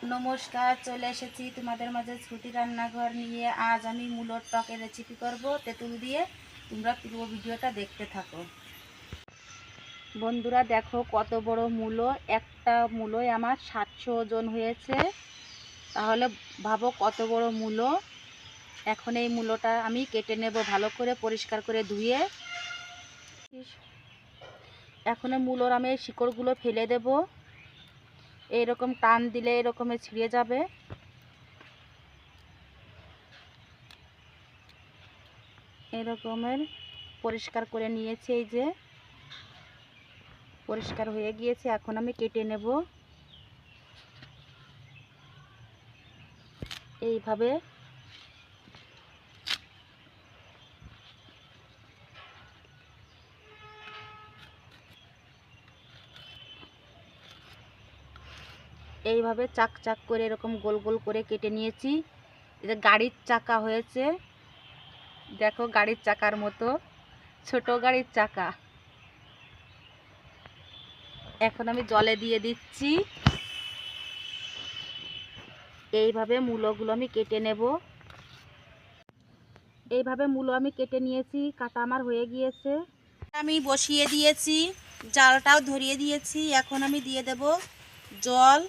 নমস্কার, চলে এসেছি তোমাদের মাঝে শ্রুতি রান্নাঘর নিয়ে। আজ আমি মূলোর টকের রেসিপি করব তেঁতুল দিয়ে। তোমরা পুরো ভিডিওটা দেখতে থাকো। বন্ধুরা দেখো কত বড় মূলো, একটা মূলোয় আমার 700 ওজন হয়েছে। তাহলে ভাবো কত বড় মূলো। এখন এই মূলোটা আমি কেটে নেব ভালো করে, পরিষ্কার করে ধুয়ে। এখন মূলোর আমি শিকড়গুলো ফেলে দেব। এইরকম টান দিলে এরকমে ছিঁড়ে যাবে। এরকমের পরিষ্কার করে নিয়েছি, এই যে পরিষ্কার হয়ে গিয়েছে। এখন আমি কেটে নেব এইভাবে। এইভাবে চাক চাক করে এরকম গোল গোল করে কেটে নিয়েছি। এটা গাড়ির চাকা হয়েছে, দেখো গাড়ির চাকার মতো, ছোট গাড়ির চাকা। এখন আমি জলে দিয়ে দিচ্ছি। এইভাবে মূলোগুলো আমি কেটে নেব। এইভাবে মূলো আমি কেটে নিয়েছি, কাটা আমার হয়ে গিয়েছে। আমি বসিয়ে দিয়েছি, জালটাও ধরিয়ে দিয়েছি। এখন আমি দিয়ে দেব জল।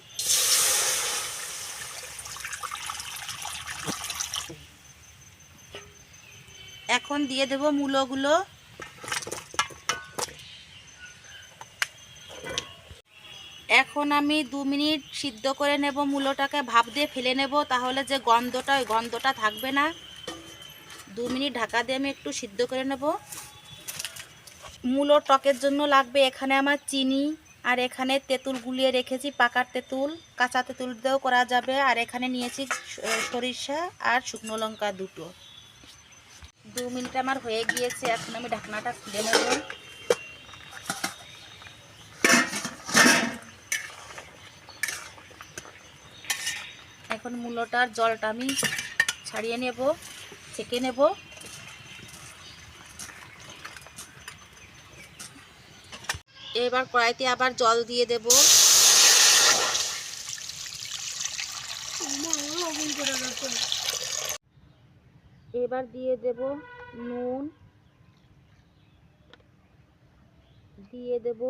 এখন দিয়ে দেব মূলোগুলো। এখন আমি 2 মিনিট সিদ্ধ করে নেব মূলোটাকে, ভাপ দিয়ে ফেলে নেব, তাহলে যে গন্ধটা, ওই গন্ধটা থাকবে না। 2 মিনিট ঢাকা দিয়ে আমি একটু সিদ্ধ করে নেব। মূলো টকের জন্য লাগবে এখানে আমার চিনি, আর এখানে তেঁতুল গুলিয়ে রেখেছি, পাকার তেঁতুল, কাঁচা তেঁতুল দিয়েও করা যাবে। আর এখানে নিয়েছি সরিষা আর শুকনো লঙ্কা দুটো। 2 মিনিট আমার হয়ে গিয়েছে। এখন আমি ঢাকনাটা খুলে নেব। এখন মূলোটার জলটা আমি ছাড়িয়ে নেব, ছেঁকে নেব। এবার কড়াইতে আবার জল দিয়ে দেব। এবার দিয়ে দেব নুন, দিয়ে দেব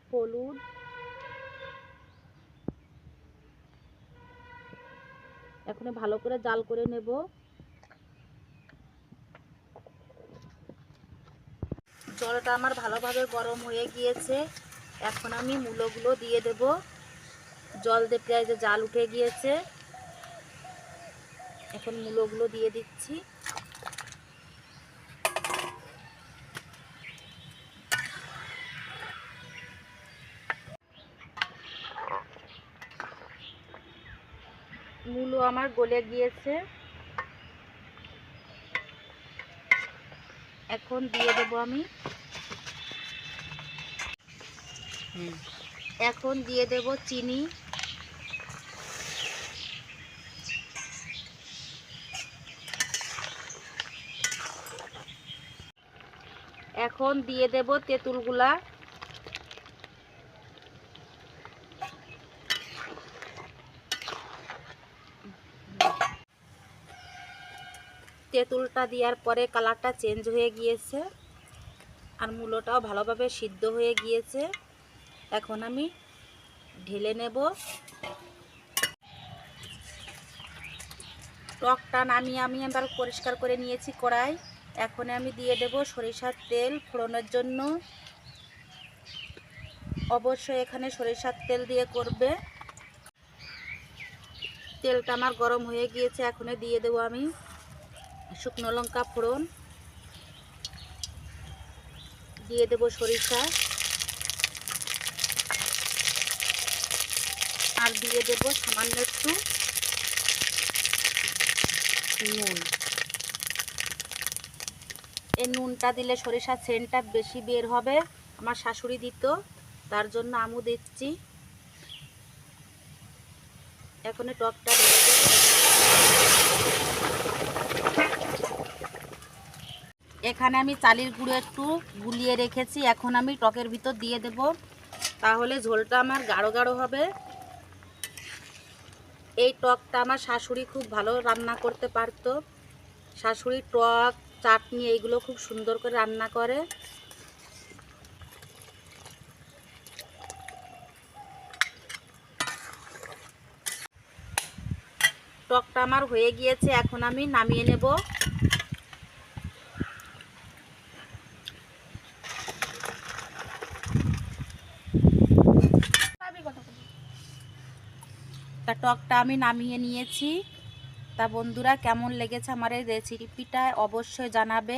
হলুদ, এখন ভালো করে জাল করে নেব। জলটা আমার ভালোভাবে গরম হয়ে গিয়েছে। এখন আমি মূলোগুলো দিয়ে দেব। জল দিয়ে প্রায় যে জাল উঠে গিয়েছে। এখন মূলোগুলো দিয়ে দিচ্ছি। মূলো আমার গলে গিয়েছে। এখন দিয়ে দেব আমি, এখন দিয়ে দেব চিনি। এখন দিয়ে দেব তেঁতুলগুলা। তেঁতুলটা দেওয়ার পরে কালারটা চেঞ্জ হয়ে গিয়েছে, আর মূলোটাও ভালোভাবে সিদ্ধ হয়ে গিয়েছে। এখন আমি ঢেলে নেব। টকটা নামিয়ে আমি এবার পরিষ্কার করে নিয়েছি কড়াই। এখন আমি দিয়ে দেব সরিষার তেল ফোড়নের জন্য। অবশ্যই এখানে সরিষার তেল দিয়ে করবে। তেলটা আমার গরম হয়ে গিয়েছে। এখন দিয়ে দেব আমি শুকনো লঙ্কা ফোড়ন, দিয়ে দেব সরিষা, আর দিয়ে দেব সামান্য একটু নুন। এই নুনটা দিলে সরিষার সেন্টটা বেশি বের হবে। আমার শাশুড়ি দিত, তার জন্য আমু দিচ্ছি। এখন টকটা দিয়ে দেব। এখানে আমি চালের গুঁড়ো একটু গুলিয়ে রেখেছি। এখন আমি টকের ভিতর দিয়ে দেব, তাহলে ঝোলটা আমার গাঢ় গাঢ় হবে। এই টকটা আমার শাশুড়ি খুব ভালো রান্না করতে পারতো। শাশুড়ি টক, চাটনি এইগুলো খুব সুন্দর করে রান্না করে। টকটা আমার হয়ে গিয়েছে, এখন আমি নামিয়ে নেব। তা টকটা আমি নামিয়ে নিয়েছি। তা বন্ধুরা, কেমন লেগেছে আমার এই রেসিপিটা অবশ্যই জানাবে।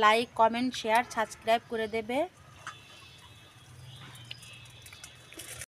লাইক, কমেন্ট, শেয়ার, সাবস্ক্রাইব করে দেবে।